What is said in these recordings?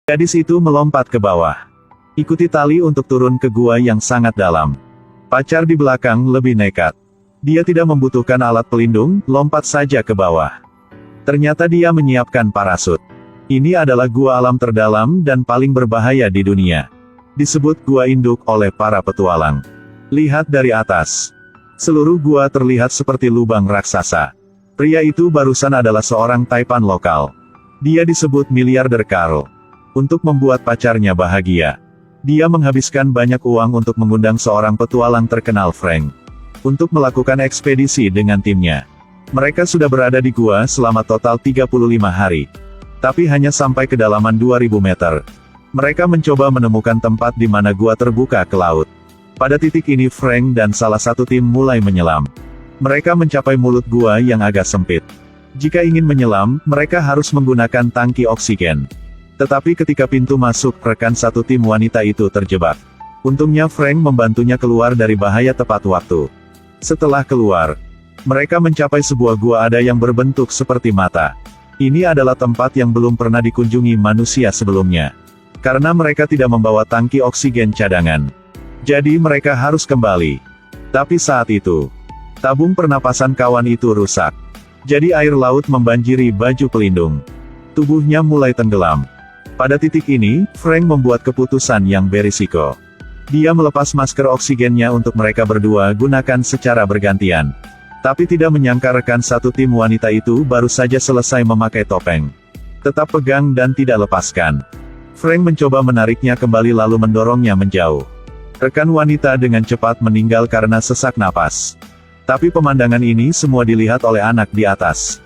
Gadis itu melompat ke bawah. Ikuti tali untuk turun ke gua yang sangat dalam. Pacar di belakang lebih nekat. Dia tidak membutuhkan alat pelindung, lompat saja ke bawah. Ternyata dia menyiapkan parasut. Ini adalah gua alam terdalam dan paling berbahaya di dunia. Disebut gua induk oleh para petualang. Lihat dari atas. Seluruh gua terlihat seperti lubang raksasa. Pria itu barusan adalah seorang taipan lokal. Dia disebut miliarder Carl. Untuk membuat pacarnya bahagia, dia menghabiskan banyak uang untuk mengundang seorang petualang terkenal Frank untuk melakukan ekspedisi dengan timnya. Mereka sudah berada di gua selama total 35 hari. Tapi hanya sampai kedalaman 2000 meter. Mereka mencoba menemukan tempat di mana gua terbuka ke laut. Pada titik ini Frank dan salah satu tim mulai menyelam. Mereka mencapai mulut gua yang agak sempit. Jika ingin menyelam, mereka harus menggunakan tangki oksigen. Tetapi ketika pintu masuk, rekan satu tim wanita itu terjebak. Untungnya Frank membantunya keluar dari bahaya tepat waktu. Setelah keluar, mereka mencapai sebuah gua ada yang berbentuk seperti mata. Ini adalah tempat yang belum pernah dikunjungi manusia sebelumnya. Karena mereka tidak membawa tangki oksigen cadangan. Jadi mereka harus kembali. Tapi saat itu, tabung pernapasan kawan itu rusak. Jadi air laut membanjiri baju pelindung. Tubuhnya mulai tenggelam. Pada titik ini, Frank membuat keputusan yang berisiko. Dia melepas masker oksigennya untuk mereka berdua gunakan secara bergantian. Tapi tidak menyangka rekan satu tim wanita itu baru saja selesai memakai topeng. Tetap pegang dan tidak lepaskan. Frank mencoba menariknya kembali lalu mendorongnya menjauh. Rekan wanita dengan cepat meninggal karena sesak napas. Tapi pemandangan ini semua dilihat oleh anak di atas.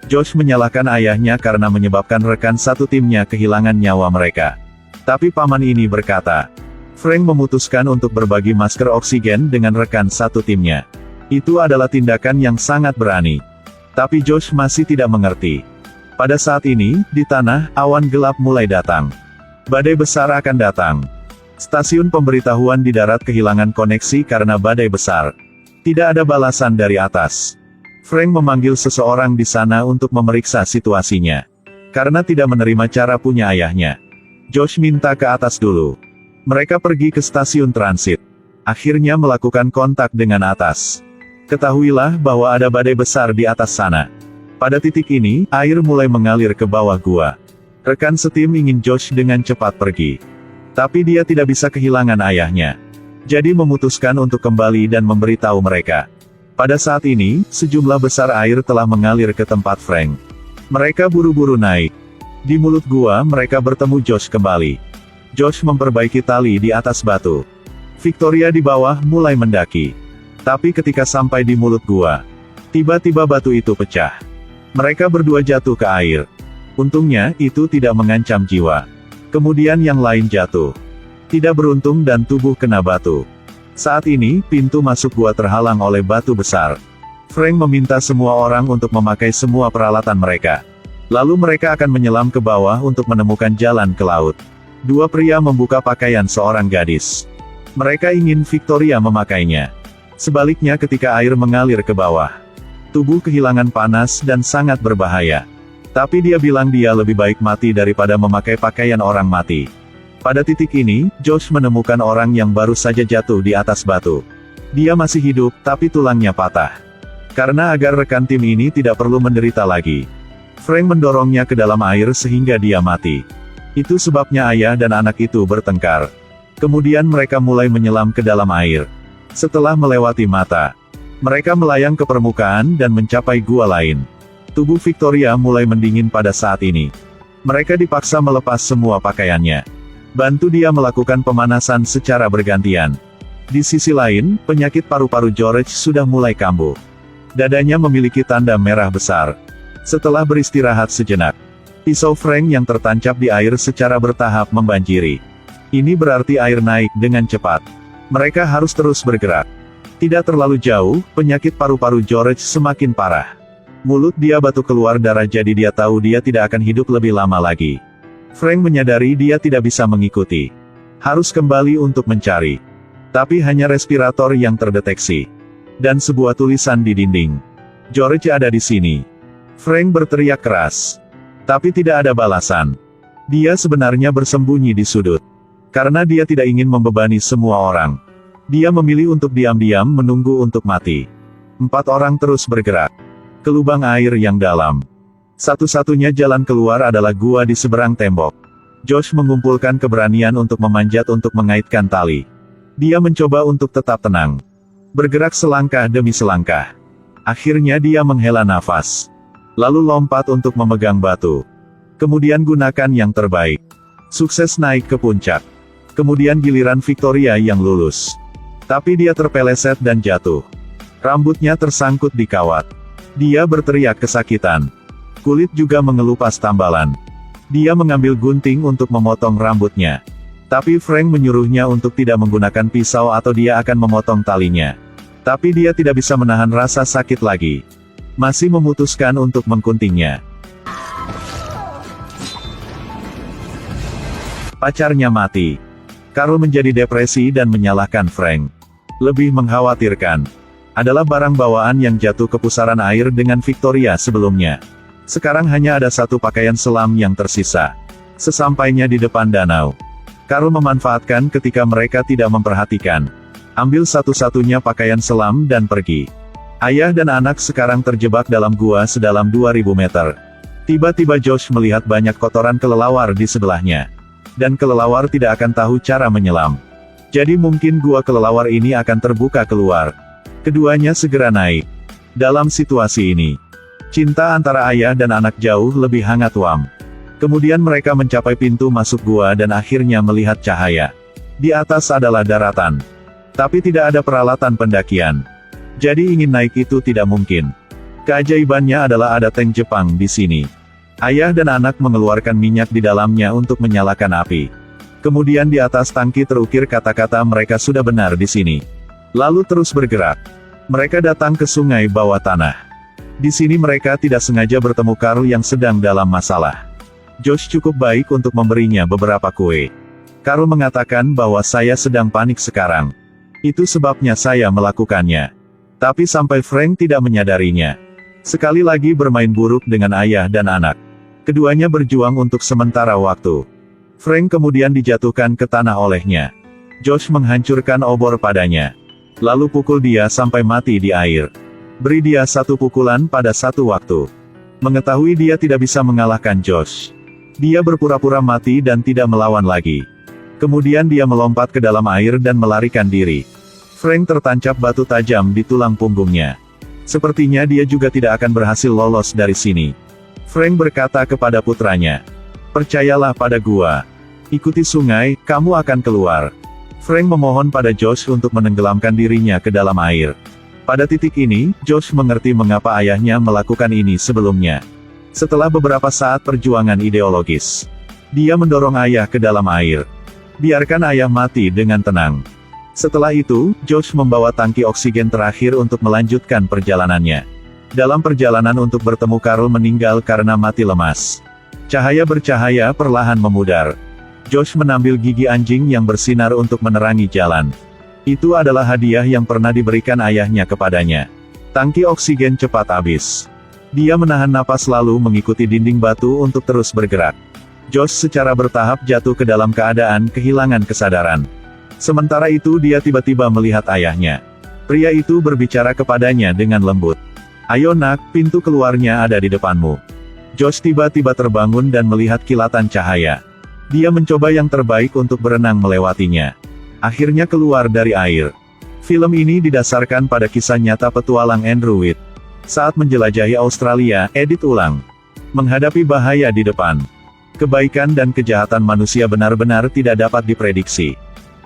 Josh menyalahkan ayahnya karena menyebabkan rekan satu timnya kehilangan nyawa mereka. Tapi paman ini berkata, Frank memutuskan untuk berbagi masker oksigen dengan rekan satu timnya. Itu adalah tindakan yang sangat berani. Tapi Josh masih tidak mengerti. Pada saat ini, di tanah, awan gelap mulai datang. Badai besar akan datang. Stasiun pemberitahuan di darat kehilangan koneksi karena badai besar. Tidak ada balasan dari atas. Frank memanggil seseorang di sana untuk memeriksa situasinya. Karena tidak menerima cara punya ayahnya, Josh minta ke atas dulu. Mereka pergi ke stasiun transit. Akhirnya melakukan kontak dengan atas. Ketahuilah bahwa ada badai besar di atas sana. Pada titik ini, air mulai mengalir ke bawah gua. Rekan setim ingin Josh dengan cepat pergi. Tapi dia tidak bisa kehilangan ayahnya. Jadi memutuskan untuk kembali dan memberitahu mereka. Pada saat ini, sejumlah besar air telah mengalir ke tempat Frank. Mereka buru-buru naik. Di mulut gua mereka bertemu Josh kembali. Josh memperbaiki tali di atas batu. Victoria di bawah mulai mendaki. Tapi ketika sampai di mulut gua, tiba-tiba batu itu pecah. Mereka berdua jatuh ke air. Untungnya, itu tidak mengancam jiwa. Kemudian yang lain jatuh. Tidak beruntung dan tubuh kena batu. Saat ini, pintu masuk gua terhalang oleh batu besar. Frank meminta semua orang untuk memakai semua peralatan mereka. Lalu mereka akan menyelam ke bawah untuk menemukan jalan ke laut. Dua pria membuka pakaian seorang gadis. Mereka ingin Victoria memakainya. Sebaliknya ketika air mengalir ke bawah, tubuh kehilangan panas dan sangat berbahaya. Tapi dia bilang dia lebih baik mati daripada memakai pakaian orang mati. Pada titik ini, Josh menemukan orang yang baru saja jatuh di atas batu. Dia masih hidup, tapi tulangnya patah. Karena agar rekan tim ini tidak perlu menderita lagi, Frank mendorongnya ke dalam air sehingga dia mati. Itu sebabnya ayah dan anak itu bertengkar. Kemudian mereka mulai menyelam ke dalam air. Setelah melewati mata, mereka melayang ke permukaan dan mencapai gua lain. Tubuh Victoria mulai mendingin pada saat ini. Mereka dipaksa melepas semua pakaiannya. Bantu dia melakukan pemanasan secara bergantian. Di sisi lain, penyakit paru-paru George sudah mulai kambuh. Dadanya memiliki tanda merah besar. Setelah beristirahat sejenak, pisau Frank yang tertancap di air secara bertahap membanjiri. Ini berarti air naik dengan cepat. Mereka harus terus bergerak. Tidak terlalu jauh, penyakit paru-paru George semakin parah. Mulut dia batu keluar darah jadi dia tahu dia tidak akan hidup lebih lama lagi. Frank menyadari dia tidak bisa mengikuti. Harus kembali untuk mencari. Tapi hanya respirator yang terdeteksi. Dan sebuah tulisan di dinding. George ada di sini. Frank berteriak keras. Tapi tidak ada balasan. Dia sebenarnya bersembunyi di sudut. Karena dia tidak ingin membebani semua orang. Dia memilih untuk diam-diam menunggu untuk mati. 4 orang terus bergerak ke lubang air yang dalam. Satu-satunya jalan keluar adalah gua di seberang tembok. Josh mengumpulkan keberanian untuk memanjat untuk mengaitkan tali. Dia mencoba untuk tetap tenang. Bergerak selangkah demi selangkah. Akhirnya dia menghela nafas. Lalu lompat untuk memegang batu. Kemudian gunakan yang terbaik. Sukses naik ke puncak. Kemudian giliran Victoria yang lulus. Tapi dia terpeleset dan jatuh. Rambutnya tersangkut di kawat. Dia berteriak kesakitan. Kulit juga mengelupas tambalan. Dia mengambil gunting untuk memotong rambutnya. Tapi Frank menyuruhnya untuk tidak menggunakan pisau atau dia akan memotong talinya. Tapi dia tidak bisa menahan rasa sakit lagi. Masih memutuskan untuk mengguntingnya. Pacarnya mati. Carl menjadi depresi dan menyalahkan Frank. Lebih mengkhawatirkan adalah barang bawaan yang jatuh ke pusaran air dengan Victoria sebelumnya. Sekarang hanya ada satu pakaian selam yang tersisa. Sesampainya di depan danau, Carl memanfaatkan ketika mereka tidak memperhatikan. Ambil satu-satunya pakaian selam dan pergi. Ayah dan anak sekarang terjebak dalam gua sedalam 2000 meter. Tiba-tiba Josh melihat banyak kotoran kelelawar di sebelahnya. Dan kelelawar tidak akan tahu cara menyelam. Jadi mungkin gua kelelawar ini akan terbuka keluar. Keduanya segera naik. Dalam situasi ini, cinta antara ayah dan anak jauh lebih hangat wam. Kemudian mereka mencapai pintu masuk gua dan akhirnya melihat cahaya. Di atas adalah daratan. Tapi tidak ada peralatan pendakian. Jadi ingin naik itu tidak mungkin. Keajaibannya adalah ada tank Jepang di sini. Ayah dan anak mengeluarkan minyak di dalamnya untuk menyalakan api. Kemudian di atas tangki terukir kata-kata mereka sudah benar di sini. Lalu terus bergerak. Mereka datang ke sungai bawah tanah. Di sini mereka tidak sengaja bertemu Carl yang sedang dalam masalah. Josh cukup baik untuk memberinya beberapa kue. Carl mengatakan bahwa saya sedang panik sekarang. Itu sebabnya saya melakukannya. Tapi sampai Frank tidak menyadarinya. Sekali lagi bermain buruk dengan ayah dan anak. Keduanya berjuang untuk sementara waktu. Frank kemudian dijatuhkan ke tanah olehnya. Josh menghancurkan obor padanya. Lalu pukul dia sampai mati di air. Beri dia satu pukulan pada satu waktu. Mengetahui dia tidak bisa mengalahkan Josh, dia berpura-pura mati dan tidak melawan lagi. Kemudian dia melompat ke dalam air dan melarikan diri. Frank tertancap batu tajam di tulang punggungnya. Sepertinya dia juga tidak akan berhasil lolos dari sini. Frank berkata kepada putranya, "Percayalah pada gua. Ikuti sungai, kamu akan keluar." Frank memohon pada Josh untuk menenggelamkan dirinya ke dalam air. Pada titik ini, Josh mengerti mengapa ayahnya melakukan ini sebelumnya. Setelah beberapa saat perjuangan ideologis, dia mendorong ayah ke dalam air. Biarkan ayah mati dengan tenang. Setelah itu, Josh membawa tangki oksigen terakhir untuk melanjutkan perjalanannya. Dalam perjalanan untuk bertemu Carl meninggal karena mati lemas. Cahaya bercahaya perlahan memudar. Josh menambil gigi anjing yang bersinar untuk menerangi jalan. Itu adalah hadiah yang pernah diberikan ayahnya kepadanya. Tangki oksigen cepat habis. Dia menahan napas lalu mengikuti dinding batu untuk terus bergerak. Josh secara bertahap jatuh ke dalam keadaan kehilangan kesadaran. Sementara itu dia tiba-tiba melihat ayahnya. Pria itu berbicara kepadanya dengan lembut. "Ayo nak, pintu keluarnya ada di depanmu." Josh tiba-tiba terbangun dan melihat kilatan cahaya. Dia mencoba yang terbaik untuk berenang melewatinya. Akhirnya keluar dari air. Film ini didasarkan pada kisah nyata petualang Andrew White. Saat menjelajahi Australia, edit ulang. Menghadapi bahaya di depan. Kebaikan dan kejahatan manusia benar-benar tidak dapat diprediksi.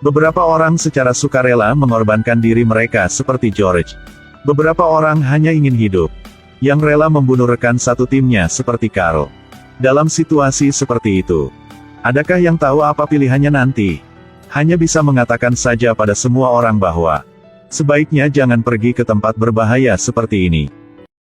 Beberapa orang secara sukarela mengorbankan diri mereka seperti George. Beberapa orang hanya ingin hidup. Yang rela membunuh rekan satu timnya seperti Carl. Dalam situasi seperti itu, adakah yang tahu apa pilihannya nanti? Hanya bisa mengatakan saja pada semua orang bahwa sebaiknya jangan pergi ke tempat berbahaya seperti ini.